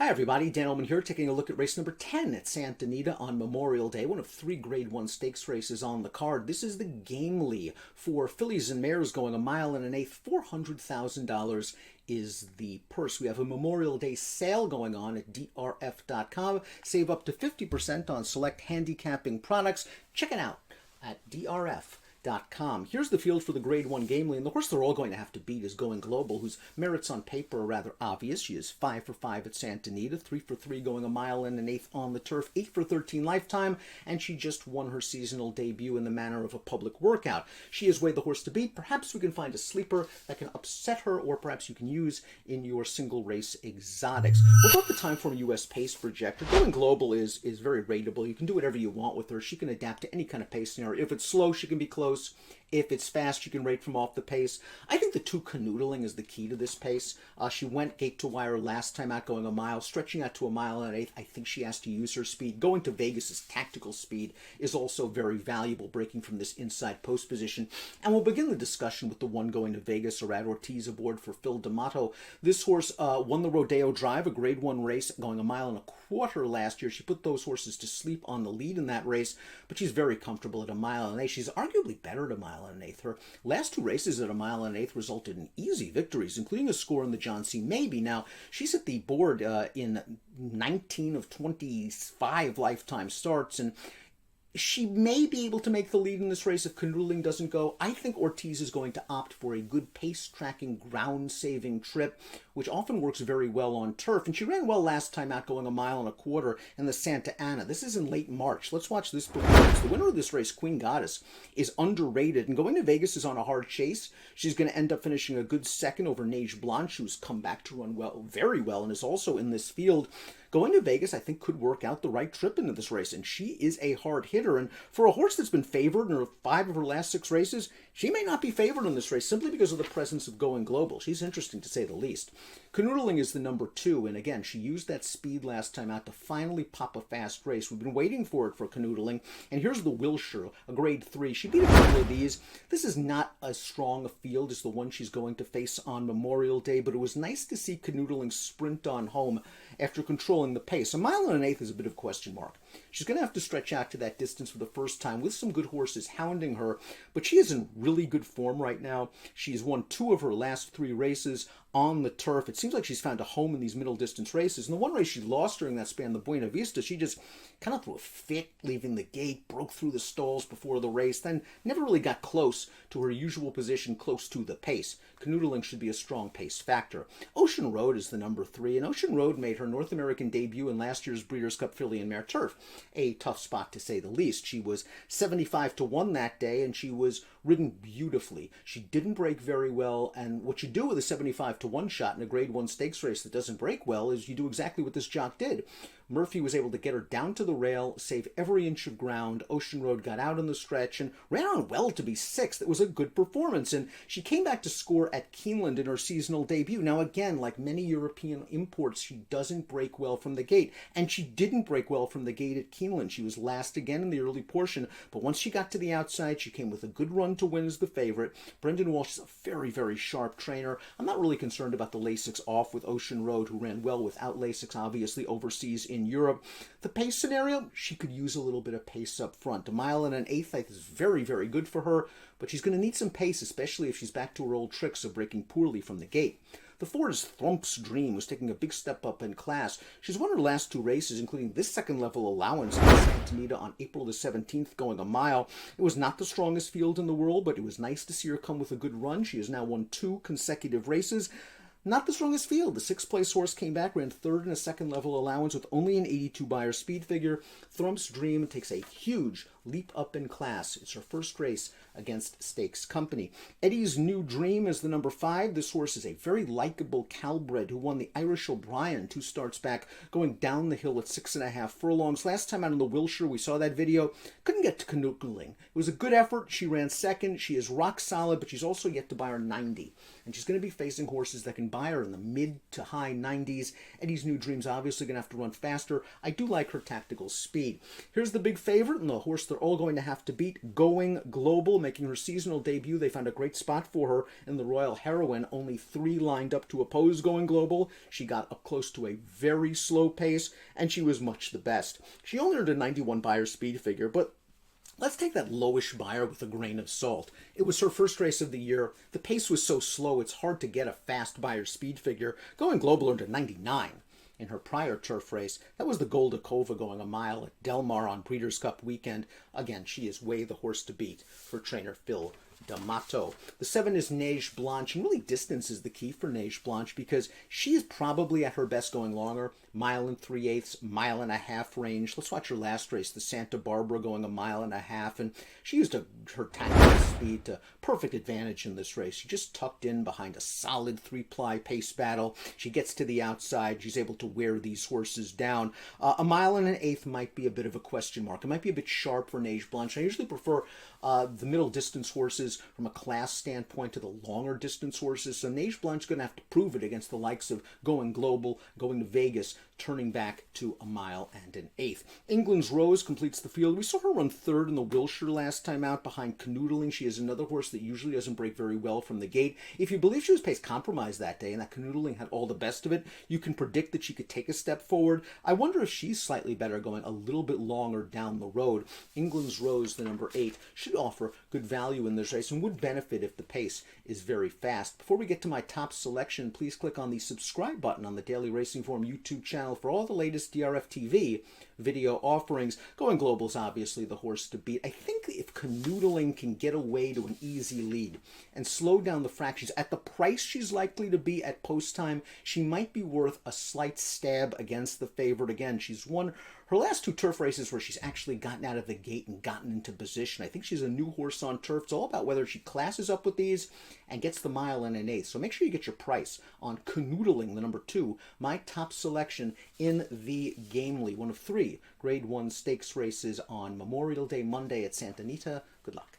Hi everybody, Dan Illman here, taking a look at race number 10 at Santa Anita on Memorial Day, one of 3 Grade 1 stakes races on the card. This is the Gamely for fillies and mares going 1 1/8. $400,000 is the purse. We have a Memorial Day sale going on at DRF.com. Save up to 50% on select handicapping products. Check it out at DRF.com. Here's the field for the Grade 1 Gamely, and the horse they're all going to have to beat is Going Global, whose merits on paper are rather obvious. She is 5 for 5 at Santa Anita, 3 for 3 going 1 1/8 on the turf, 8 for 13 lifetime, and she just won her seasonal debut in the manner of a public workout. She is way the horse to beat. Perhaps we can find a sleeper that can upset her, or perhaps you can use in your single race exotics. We'll talk the time for US pace projector. Going Global is very rateable. You can do whatever you want with her. She can adapt to any kind of pace scenario. If it's slow, she can be close. If it's fast, you can rate from off the pace. I think the 2 Canoodling is the key to this pace. She went gate to wire last time out going a mile, stretching out to 1 1/8. I think she has to use her speed. Going to Vegas's tactical speed is also very valuable, breaking from this inside post position. And we'll begin the discussion with the one going to Vegas, Arad Ortiz aboard for Phil D'Amato. This horse won the Rodeo Drive, a Grade 1 race, going 1 1/4 last year. She put those horses to sleep on the lead in that race, but she's very comfortable at 1 1/8. She's arguably better at 1 1/8. Her last 2 races at 1 1/8 resulted in easy victories, including a score in the John C. Maybe. Now, she's at the board in 19 of 25 lifetime starts, and she may be able to make the lead in this race if Canoodling doesn't go. I think Ortiz is going to opt for a good pace-tracking, ground-saving trip, which often works very well on turf. And she ran well last time out, going 1 1/4 in the Santa Anita. This is in late March. Let's watch this performance. The winner of this race, Queen Goddess, is underrated, and going to Vegas is on a hard chase. She's going to end up finishing a good second over Neige Blanche, who's come back to run well, very well, and is also in this field. Going to Vegas, I think, could work out the right trip into this race, and she is a hard hitter. And for a horse that's been favored in 5 of her last 6 races, she may not be favored in this race simply because of the presence of Going Global. She's interesting, to say the least. Canoodling is the number 2, and again, she used that speed last time out to finally pop a fast race. We've been waiting for it for Canoodling, and here's the Wilshire, a Grade 3. She beat a couple of these. This is not as strong a field as the one she's going to face on Memorial Day, but it was nice to see Canoodling sprint on home after controlling the pace. 1 1/8 is a bit of a question mark. She's going to have to stretch out to that distance for the first time with some good horses hounding her, but she is in really good form right now. She's won 2 of her last 3 races on the turf. It seems like she's found a home in these middle distance races. And the one race she lost during that span, the Buena Vista, she just kind of threw a fit leaving the gate, broke through the stalls before the race, then never really got close to her usual position, close to the pace. Canoodling should be a strong pace factor. Ocean Road is the number 3, and Ocean Road made her North American debut in last year's Breeders' Cup Filly and Mare Turf. A tough spot, to say the least. She was 75 to 1 that day, and she was ridden beautifully. She didn't break very well, and what you do with a 75 to 1 shot in a Grade 1 stakes race that doesn't break well is you do exactly what this jock did. Murphy was able to get her down to the rail, save every inch of ground. Ocean Road got out on the stretch and ran on well to be 6th. It was a good performance, and she came back to score at Keeneland in her seasonal debut. Now again, like many European imports, she doesn't break well from the gate, and she didn't break well from the gate at Keeneland. She was last again in the early portion, but once she got to the outside, she came with a good run to win as the favorite. Brendan Walsh is a very, very sharp trainer. I'm not really concerned about the Lasix off with Ocean Road, who ran well without Lasix, obviously, overseas in Europe. The pace scenario, she could use a little bit of pace up front. 1 1/8, I think, is very, very good for her, but she's going to need some pace, especially if she's back to her old tricks of breaking poorly from the gate. The 4 is Thrump's Dream, who's taking a big step up in class. She's won her last 2 races, including this second-level allowance in Santa Anita on April the 17th, going 1 mile. It was not the strongest field in the world, but it was nice to see her come with a good run. She has now won 2 consecutive races. Not the strongest field. The 6th-place horse came back, ran 3rd in a second-level allowance with only an 82 Beyer speed figure. Thrump's Dream takes a huge leap up in class. It's her first race against Stakes Company. Eddie's New Dream is the number 5. This horse is a very likable Calbred who won the Irish O'Brien 2 starts back, going down the hill at 6.5 furlongs. Last time out in the Wilshire, we saw that video. Couldn't get to Canoodling. It was a good effort. She ran 2nd. She is rock solid, but she's also yet to buy her 90. And she's going to be facing horses that can buy her in the mid to high 90s. Eddie's New Dream's obviously going to have to run faster. I do like her tactical speed. Here's the big favorite, and the horse they're all going to have to beat. Going Global, making her seasonal debut. They found a great spot for her in the Royal Heroine. Only 3 lined up to oppose Going Global. She got up close to a very slow pace, and she was much the best. She only earned a 91 Beyer speed figure, but let's take that lowish Beyer with a grain of salt. It was her first race of the year. The pace was so slow, it's hard to get a fast Beyer speed figure. Going Global earned a 99 in her prior turf race. That was the Goldakova going a mile at Del Mar on Breeders' Cup weekend. Again, she is way the horse to beat for trainer Phil D'Amato. The 7 is Neige Blanche, and really distance is the key for Neige Blanche because she is probably at her best going longer. 1 3/8, 1.5 mile range. Let's watch her last race, the Santa Barbara, going 1.5 miles, and she used her tactical speed to perfect advantage in this race. She just tucked in behind a solid 3-ply pace battle. She gets to the outside. She's able to wear these horses down. 1.8 miles might be a bit of a question mark. It might be a bit sharp for Neige Blanche. I usually prefer the middle distance horses from a class standpoint to the longer distance horses. So Neige Blanche's going to have to prove it against the likes of Going Global, Going to Vegas, turning back to 1.1 miles. England's Rose completes the field. We saw her run 3rd in the Wilshire last time out behind Canoodling. She is another horse that usually doesn't break very well from the gate. If you believe she was pace compromised that day and that Canoodling had all the best of it, you can predict that she could take a step forward. I wonder if she's slightly better going a little bit longer down the road. England's Rose, the number 8, should offer good value in this race and would benefit if the pace is very fast. Before we get to my top selection, please click on the subscribe button on the Daily Racing Form YouTube channel for all the latest DRFTV video offerings. Going Global is obviously the horse to beat. I think if Canoodling can get away to an easy lead and slow down the fractions at the price she's likely to be at post time, she might be worth a slight stab against the favorite. Again, she's won her last 2 turf races where she's actually gotten out of the gate and gotten into position. I think she's a new horse on turf. It's all about whether she classes up with these and gets the 1 1/8. So make sure you get your price on Canoodling, the number 2, my top selection in the Gamely, one of 3 Grade 1 stakes races on Memorial Day Monday at Santa Anita. Good luck.